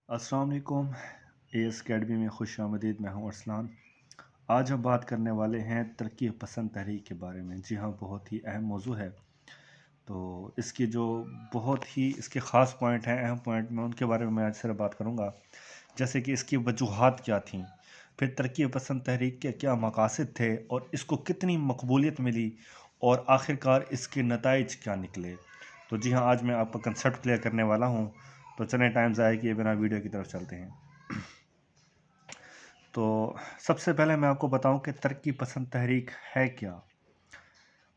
अस्सलाम वालेकुम। S academy में खुश आमदीद। मैं हूँ अरसलान। आज हम बात करने वाले हैं तरक्की पसंद तहरीक के बारे में। जी हाँ, बहुत ही अहम मौजू है। तो इसकी जो बहुत ही इसके ख़ास पॉइंट हैं, अहम पॉइंट, मैं उनके बारे में मैं आज सिर्फ बात करूँगा। जैसे कि इसकी वजूहात क्या थीं, फिर तरक्की पसंद तहरीक के क्या मकासद थे और इसको कितनी मकबूलियत मिली, और आखिरकार इसके नताइज क्या निकले। तो जी हाँ, आज मैं आपका कंसेप्ट क्लियर करने वाला हूँ। तो चलें, टाइम ज़ाया किए बिना वीडियो की तरफ चलते हैं। तो सबसे पहले मैं आपको बताऊं कि तरक्की पसंद तहरीक है क्या।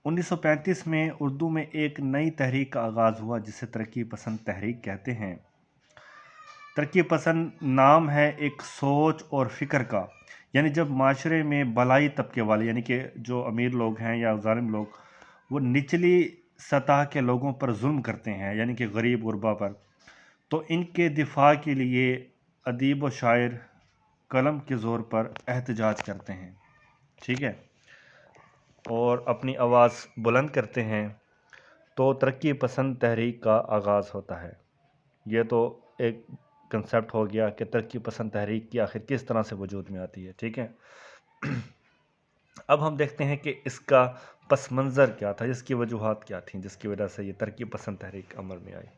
1935 में उर्दू में एक नई तहरीक का आगाज़ हुआ जिसे तरक्की पसंद तहरीक कहते हैं। तरक्की पसंद नाम है एक सोच और फ़िक्र का, यानी जब माशरे में भलाई तबके वाले, यानी कि जो अमीर लोग हैं या ज़ालिम लोग, वो निचली सतह के लोगों पर जुल्म करते हैं, यानी कि गरीब गुरबा पर, तो इनके दिफा के लिए अदीब व शायर कलम के ज़ोर पर एहतजाज करते हैं, ठीक है, और अपनी आवाज़ बुलंद करते हैं। तो तरक्की पसंद तहरीक का आगाज़ होता है। ये तो एक कंसेप्ट हो गया कि तरक्की पसंद तहरीक की आखिर किस तरह से वजूद में आती है, ठीक है। अब हम देखते हैं कि इसका पस मंज़र क्या था, इसकी वजूहात क्या थी जिसकी वजह से ये तरक्की पसंद तहरीक अमल में आई।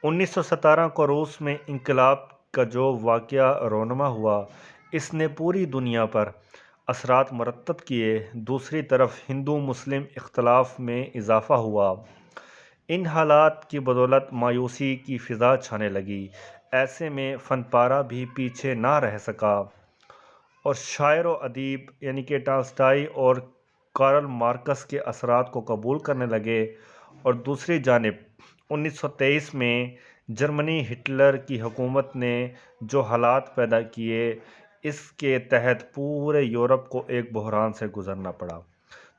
1917 को रूस में इनकलाब का जो वाक़या रोनमा हुआ, इसने पूरी दुनिया पर असरात मरतब किए। दूसरी तरफ हिंदू मुस्लिम इख्तलाफ में इजाफ़ा हुआ। इन हालात की बदौलत मायूसी की फ़िज़ा छाने लगी। ऐसे में फ़नपारा भी पीछे ना रह सका और शायर व अदीब यानी कि टॉल्स्टॉय और कार्ल मार्कस के असरात को कबूल करने लगे। और दूसरी जानिब 1923 में जर्मनी हिटलर की हुकूमत ने जो हालात पैदा किए, इसके तहत पूरे यूरोप को एक बहरान से गुज़रना पड़ा।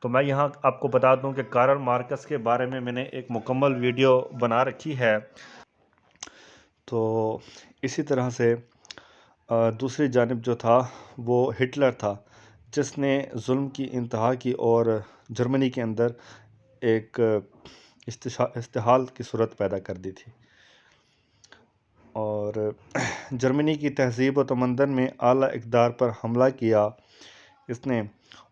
तो मैं यहाँ आपको बता दूं कि कार्ल मार्कस के बारे में मैंने एक मुकम्मल वीडियो बना रखी है। तो इसी तरह से दूसरी जानिब जो था वो हिटलर था, जिसने जुल्म की इंतहा की और जर्मनी के अंदर एक इस्तिहाल की सूरत पैदा कर दी थी। और जर्मनी की तहज़ीब व तमद्दुन में आला इक़्तिदार पर हमला किया इसने,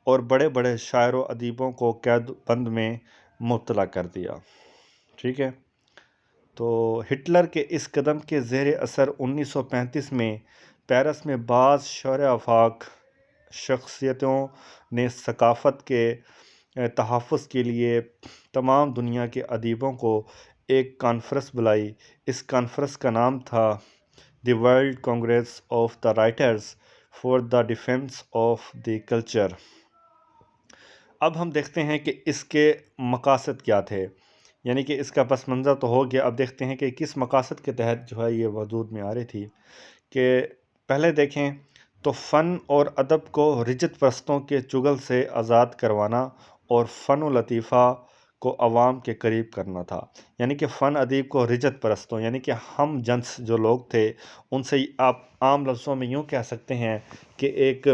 और बड़े बड़े शायर व अदीबों को कैद बंद में मुब्तला कर दिया, ठीक है। तो हिटलर के इस कदम के ज़ेर असर 1935 में पेरिस में बाज़ शौर आफाक शख्सियतों ने सकाफ़त के तहफ़्फ़ुज़ के लिए तमाम दुनिया के अदीबों को एक कॉन्फ्रेंस बुलाई। इस कॉन्फ्रेंस का नाम था the world Congress of the writers for the defence of the culture. अब हम देखते हैं कि इसके मकासद क्या थे, यानी कि इसका पस मंज़र तो हो गया। अब देखते हैं कि किस मकासद के तहत जो है ये वजूद में आ रही थी। कि पहले देखें तो फ़न और अदब को रिजत परस्तों के चुगल से आज़ाद करवाना और फ़न व लतीफ़ा को अवाम के करीब करना था। यानी कि फ़न अदीब को रिजत परस्तों, यानी कि हम जन्स जो लोग थे, उनसे आप आम लफ्ज़ों में यूँ कह सकते हैं कि एक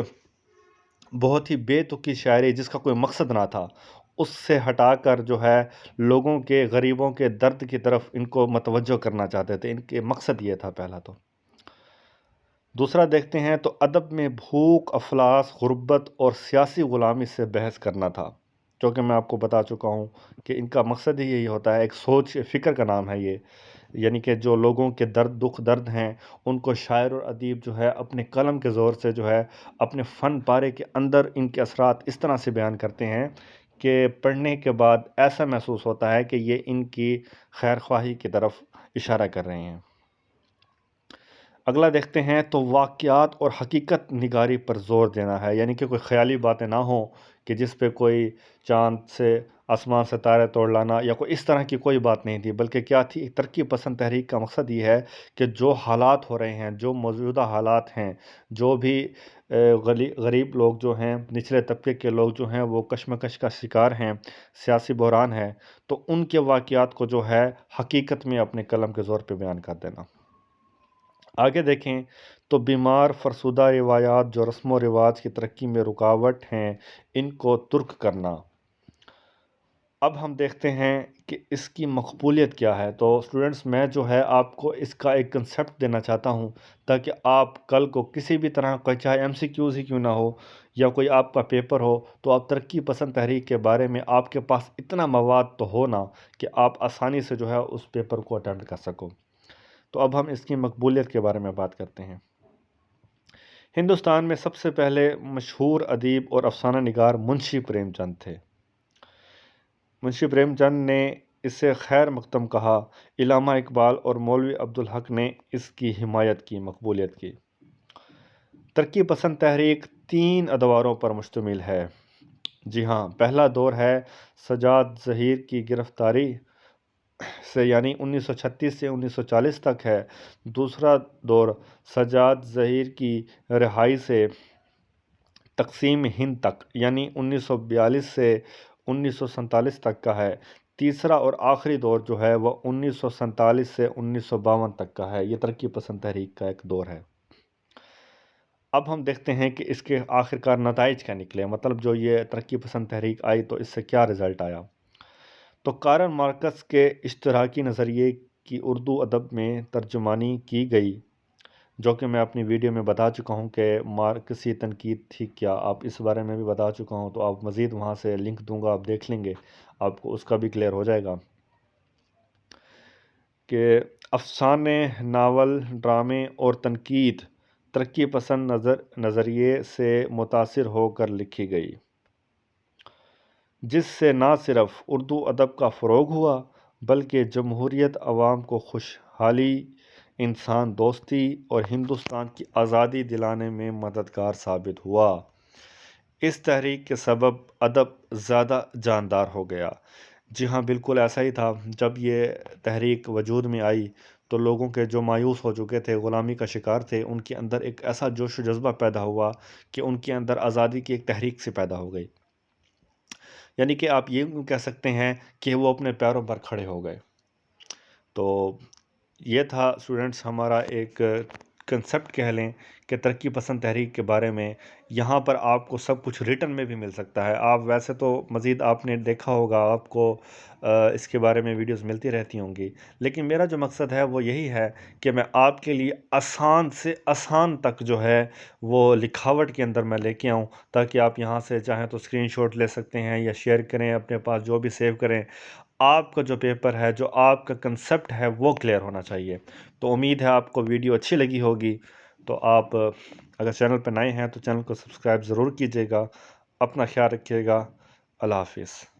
बहुत ही बेतुकी शायरी जिसका कोई मकसद ना था, उससे हटाकर जो है लोगों के, गरीबों के दर्द की तरफ इनको मतवज्जो करना चाहते थे। इनके मकसद ये था पहला तो। दूसरा देखते हैं तो अदब में भूख, अफलास, गुर्बत और सियासी ग़ुलामी से बहस करना था, जो कि मैं आपको बता चुका हूँ कि इनका मकसद ही यही होता है। एक सोच फ़िक्र का नाम है ये, यानी कि जो लोगों के दुख दर्द हैं, उनको शायर और अदीब जो है अपने कलम के ज़ोर से जो है अपने फ़न पारे के अंदर इनके असरात इस तरह से बयान करते हैं कि पढ़ने के बाद ऐसा महसूस होता है कि ये इनकी खैर ख्वाही की तरफ इशारा कर रहे हैं। अगला देखते हैं तो वाक़यात और हकीकत निगारी पर ज़ोर देना है, यानी कि कोई ख़याली बातें ना हों कि जिस पे कोई चाँद से, आसमान से तारे तोड़ लाना या कोई इस तरह की कोई बात नहीं थी। बल्कि क्या थी, तरक्की पसंद तहरीक का मकसद ये है कि जो हालात हो रहे हैं, जो मौजूदा हालात हैं, जो भी गरीब लोग जो हैं, निचले तबके के लोग जो हैं, वो कशमकश का शिकार हैं, सियासी बहरान है, तो उनके वाक़यात को जो है हकीकत में अपने कलम के ज़ोर पे बयान कर देना। आगे देखें तो बीमार फरसुदा रिवायात जो रस्म व रिवाज की तरक्की में रुकावट हैं, इनको तुर्क करना। اب ہم دیکھتے ہیں کہ اس کی مقبولیت کیا ہے۔ تو اسٹوڈنٹس، میں جو ہے آپ کو اس کا ایک کنسیپٹ دینا چاہتا ہوں، تاکہ آپ کل کو کسی بھی طرح کا، چاہے MCQs ہی کیوں نہ ہو یا کوئی آپ کا پیپر ہو، تو آپ ترقی پسند تحریک کے بارے میں آپ کے پاس اتنا مواد تو ہونا کہ آپ آسانی سے جو ہے اس پیپر کو اٹیمپٹ کر سکو۔ تو اب ہم اس کی مقبولیت کے بارے میں بات کرتے ہیں۔ ہندوستان میں سب سے پہلے مشہور ادیب اور افسانہ نگار منشی پریم چند تھے۔ منشی پریم چند نے اسے خیر مقدم کہا۔ علامہ اقبال اور مولوی عبدالحق نے اس کی حمایت کی، مقبولیت کی۔ ترقی پسند تحریک 3 ادواروں پر مشتمل ہے۔ جی ہاں، پہلا دور ہے سجاد ظہیر کی گرفتاری سے، یعنی 1936 سے 1940 تک ہے۔ دوسرا دور سجاد ظہیر کی رہائی سے تقسیم ہند تک، یعنی 1942 سے 1947 تک کا ہے۔ تیسرا اور آخری دور جو ہے وہ 1947 سے 1952 تک کا ہے۔ یہ ترقی پسند تحریک کا ایک دور ہے۔ اب ہم دیکھتے ہیں کہ اس کے آخرکار نتائج کیا نکلے، مطلب جو یہ ترقی پسند تحریک آئی تو اس سے کیا رزلٹ آیا۔ تو کارل مارکس کے اشتراکی نظریے کی اردو ادب میں ترجمانی کی گئی، جو کہ میں اپنی ویڈیو میں بتا چکا ہوں کہ مارکسی تنقید تھی کیا، آپ اس بارے میں بھی بتا چکا ہوں، تو آپ مزید وہاں سے لنک دوں گا، آپ دیکھ لیں گے، آپ کو اس کا بھی کلیئر ہو جائے گا کہ افسانے، ناول، ڈرامے اور تنقید ترقی پسند نظریے سے متاثر ہو کر لکھی گئی، جس سے نہ صرف اردو ادب کا فروغ ہوا بلکہ جمہوریت، عوام کو خوشحالی، انسان دوستی اور ہندوستان کی آزادی دلانے میں مددگار ثابت ہوا۔ اس تحریک کے سبب ادب زیادہ جاندار ہو گیا۔ جی ہاں، بالکل ایسا ہی تھا۔ جب یہ تحریک وجود میں آئی تو لوگوں کے جو مایوس ہو چکے تھے، غلامی کا شکار تھے، ان کے اندر ایک ایسا جوش و جذبہ پیدا ہوا کہ ان کے اندر آزادی کی ایک تحریک سے پیدا ہو گئی، یعنی کہ آپ یہ کہہ سکتے ہیں کہ وہ اپنے پیروں پر کھڑے ہو گئے۔ تو یہ تھا اسٹوڈنٹس ہمارا ایک کنسیپٹ کہہ لیں کہ ترقی پسند تحریک کے بارے میں۔ یہاں پر آپ کو سب کچھ ریٹن میں بھی مل سکتا ہے۔ آپ ویسے تو مزید آپ نے دیکھا ہوگا، آپ کو اس کے بارے میں ویڈیوز ملتی رہتی ہوں گی، لیکن میرا جو مقصد ہے وہ یہی ہے کہ میں آپ کے لیے آسان سے آسان تک جو ہے وہ لکھاوٹ کے اندر میں لے کے آؤں، تاکہ آپ یہاں سے چاہیں تو اسکرین شاٹ لے سکتے ہیں یا شیئر کریں اپنے پاس، جو بھی سیو کریں۔ آپ کا جو پیپر ہے، جو آپ کا کنسیپٹ ہے وہ کلیئر ہونا چاہیے۔ تو امید ہے آپ کو ویڈیو اچھی لگی ہوگی۔ تو آپ اگر چینل پہ نئے ہیں تو چینل کو سبسکرائب ضرور کیجیے گا۔ اپنا خیال رکھیے گا۔ اللہ حافظ۔